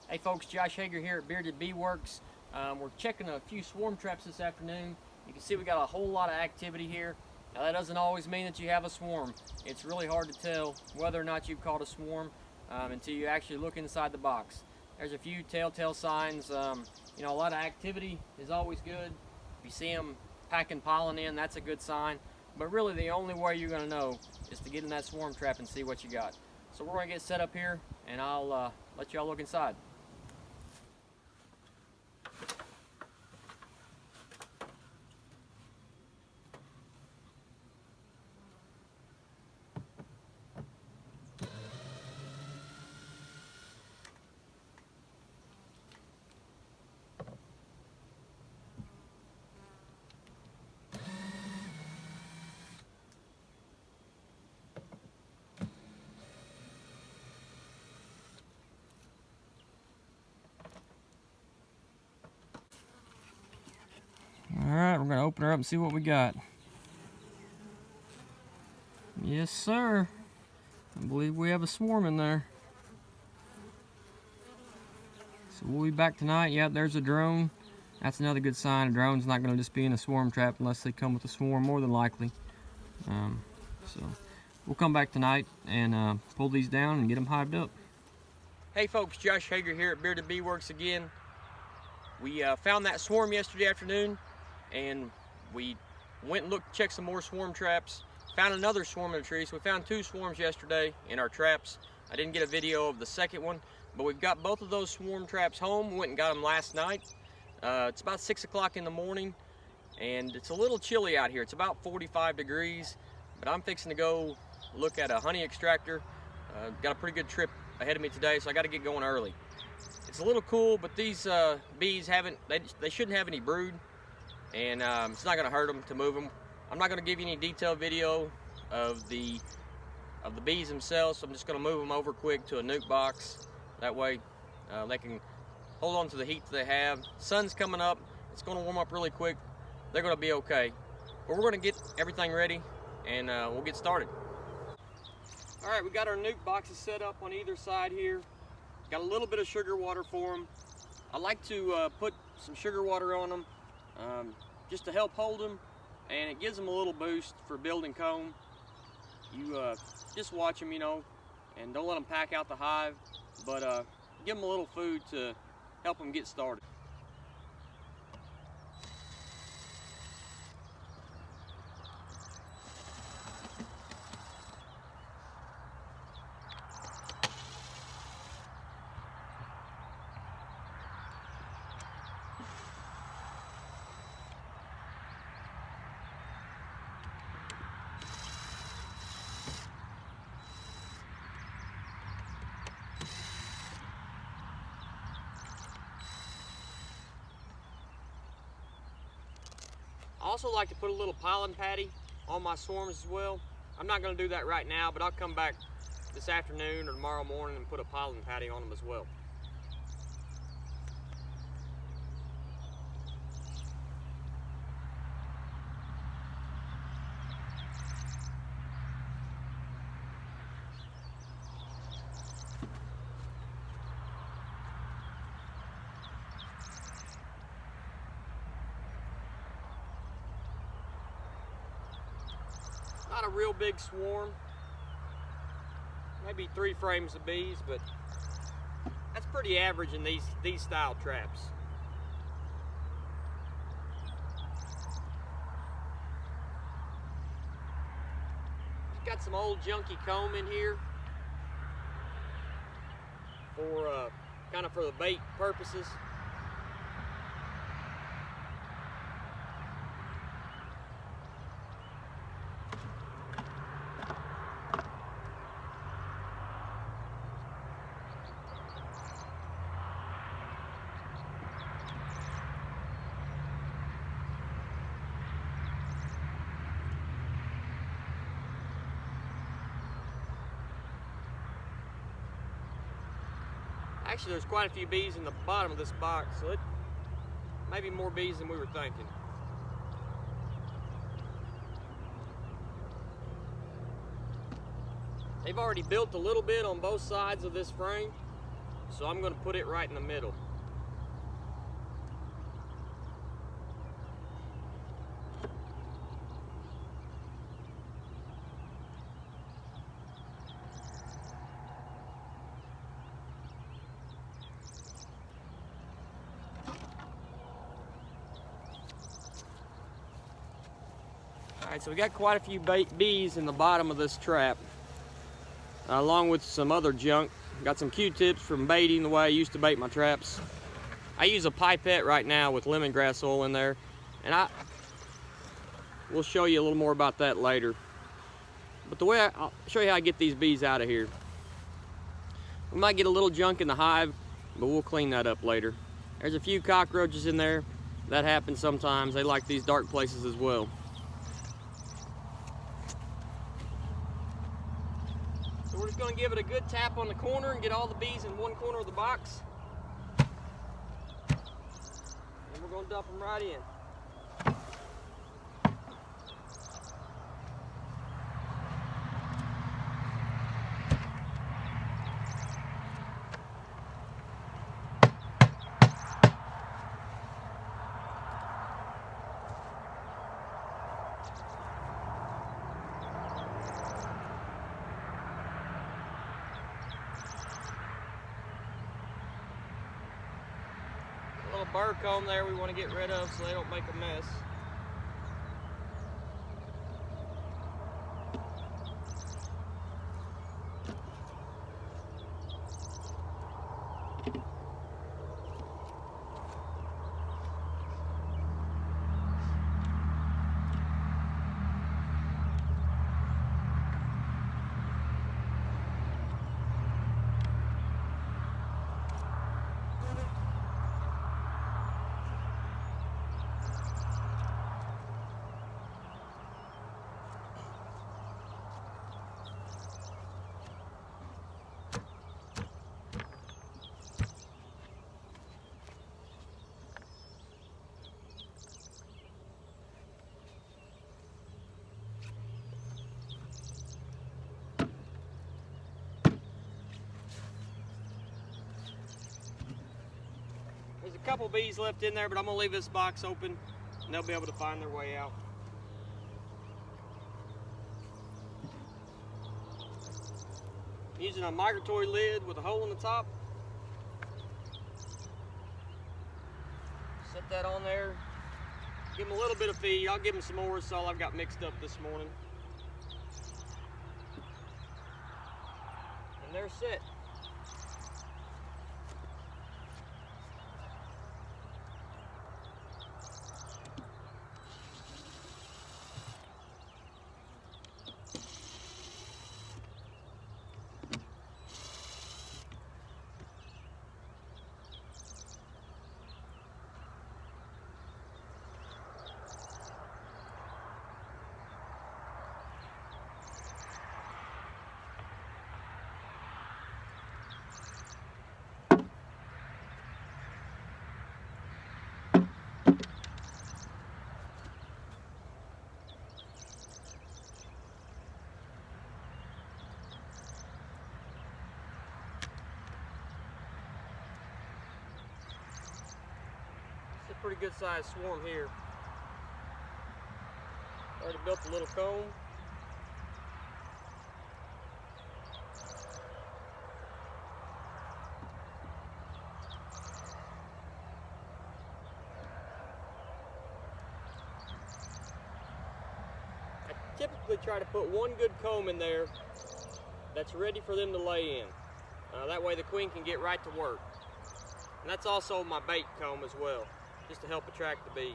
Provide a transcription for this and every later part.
Hey folks, Josh Hager here at Bearded Bee Works. We're checking a few swarm traps this afternoon. You can see we got a whole lot of activity here. Now that doesn't always mean that you have a swarm. It's really hard to tell whether or not you've caught a swarm until you actually look inside the box. There's a few telltale signs. You know, a lot of activity is always good. If you see them packing pollen in, that's a good sign. But really the only way you're going to know is to get in that swarm trap and see what you got. So we're going to get set up here and I'll let y'all look inside. Alright, we're going to open her up and see what we got. Yes, sir. I believe we have a swarm in there. So we'll be back tonight. Yep, there's a drone. That's another good sign. A drone's not going to just be in a swarm trap unless they come with a swarm, more than likely. So we'll come back tonight and pull these down and get them hived up. Hey folks, Josh Hager here at Bearded Bee Works again. We found that swarm yesterday afternoon, and we went and checked some more swarm traps. Found another swarm in a tree, so we found 2 swarms yesterday in our traps. I didn't get a video of the second one, but we've got both of those swarm traps home. We went and got them last night. It's about 6 o'clock in the morning, and it's a little chilly out here. It's about 45 degrees, but I'm fixing to go look at a honey extractor. Got a pretty good trip ahead of me today, so I got to get going early. It's a little cool, but these bees they shouldn't have any brood, and it's not going to hurt them to move them. I'm not going to give you any detailed video of the bees themselves, so I'm just going to move them over quick to a nuke box. That way they can hold on to the heat that they have. Sun's coming up. It's going to warm up really quick. They're going to be okay. But we're going to get everything ready, and we'll get started. All right, we got our nuke boxes set up on either side here. Got a little bit of sugar water for them. I like to put some sugar water on them just to help hold them, and it gives them a little boost for building comb. You just watch them, you know, and don't let them pack out the hive, but give them a little food to help them get started. I also like to put a little pollen patty on my swarms as well. I'm not going to do that right now, but I'll come back this afternoon or tomorrow morning and put a pollen patty on them as well. Not a real big swarm, maybe 3 frames of bees, but that's pretty average in these style traps. Got some old junky comb in here for kind of for the bait purposes. Actually, there's quite a few bees in the bottom of this box, so it may be more bees than we were thinking. They've already built a little bit on both sides of this frame, So I'm going to put it right in the middle. Alright, so we got quite a few bees in the bottom of this trap, along with some other junk. Got some Q-tips from baiting the way I used to bait my traps. I use a pipette right now with lemongrass oil in there, and we'll show you a little more about that later. But the way I'll show you how I get these bees out of here. We might get a little junk in the hive, but we'll clean that up later. There's a few cockroaches in there. That happens sometimes. They like these dark places as well. So we're just going to give it a good tap on the corner and get all the bees in one corner of the box. And we're going to dump them right in. Little burr comb there we want to get rid of so they don't make a mess. There's a couple bees left in there, but I'm going to leave this box open and they'll be able to find their way out. Using a migratory lid with a hole in the top. Set that on there. Give them a little bit of feed. I'll give them some more. That's all I've got mixed up this morning. And they're set. Pretty good sized swarm here. Already built a little comb. I typically try to put one good comb in there that's ready for them to lay in. That way the queen can get right to work. And that's also my bait comb as well, just to help attract the bees.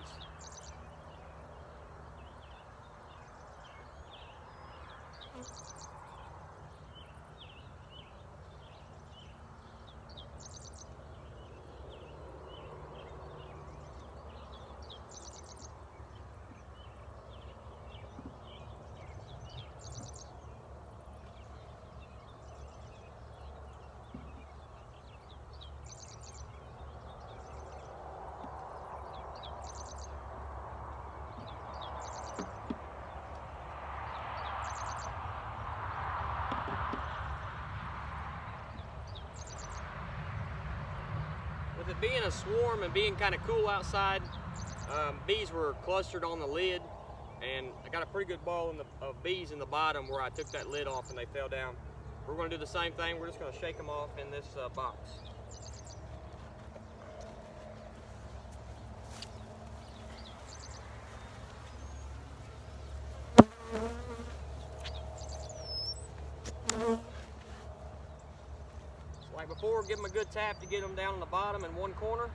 with it being a swarm and being kind of cool outside, bees were clustered on the lid, and I got a pretty good ball of bees in the bottom where I took that lid off and they fell down. We're going to do the same thing. We're just going to shake them off in this box. So like before, give them a good tap to get them down on the bottom in one corner.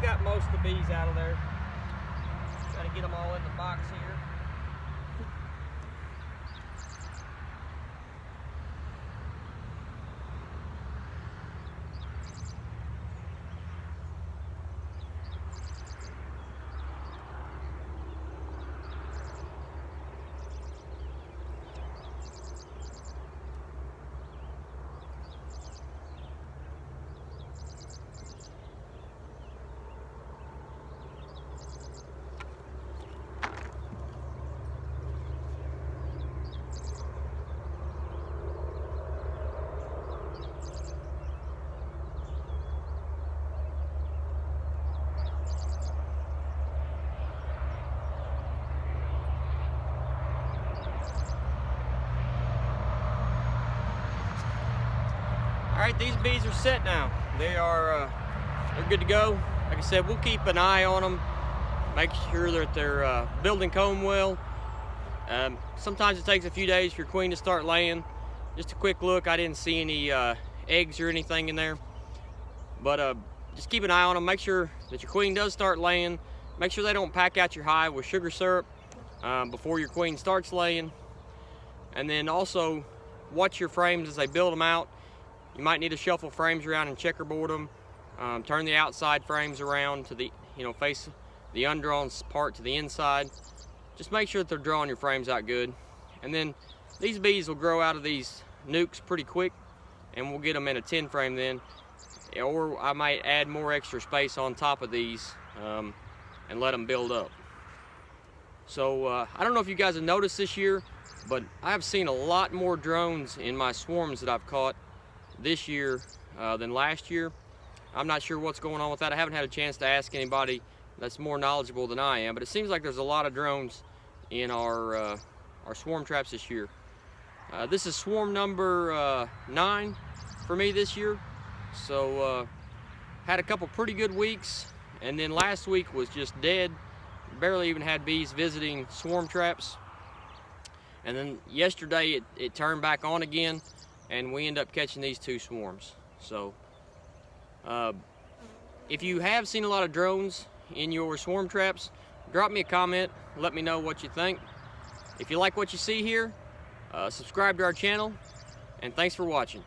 Got most of the bees out of there. Got to get them all in the box here. All right, these bees are set now. They're good to go. Like I said, we'll keep an eye on them, make sure that they're building comb well. Sometimes it takes a few days for your queen to start laying. Just a quick look, I didn't see any eggs or anything in there. But just keep an eye on them, make sure that your queen does start laying. Make sure they don't pack out your hive with sugar syrup before your queen starts laying. And then also watch your frames as they build them out. You might need to shuffle frames around and checkerboard them. Turn the outside frames around to the, face the undrawn part to the inside. Just make sure that they're drawing your frames out good. And then these bees will grow out of these nukes pretty quick, and we'll get them in a 10 frame then. Or I might add more extra space on top of these and let them build up. So I don't know if you guys have noticed this year, but I've seen a lot more drones in my swarms that I've caught this year than last year. I'm not sure what's going on with that. I haven't had a chance to ask anybody that's more knowledgeable than I am, but it seems like there's a lot of drones in our swarm traps this year. This is swarm number 9 for me this year. So had a couple pretty good weeks, and then last week was just dead. Barely even had bees visiting swarm traps. And then yesterday it turned back on again, and we end up catching these 2 swarms. So if you have seen a lot of drones in your swarm traps, drop me a comment, let me know what you think. If you like what you see here, subscribe to our channel, and thanks for watching.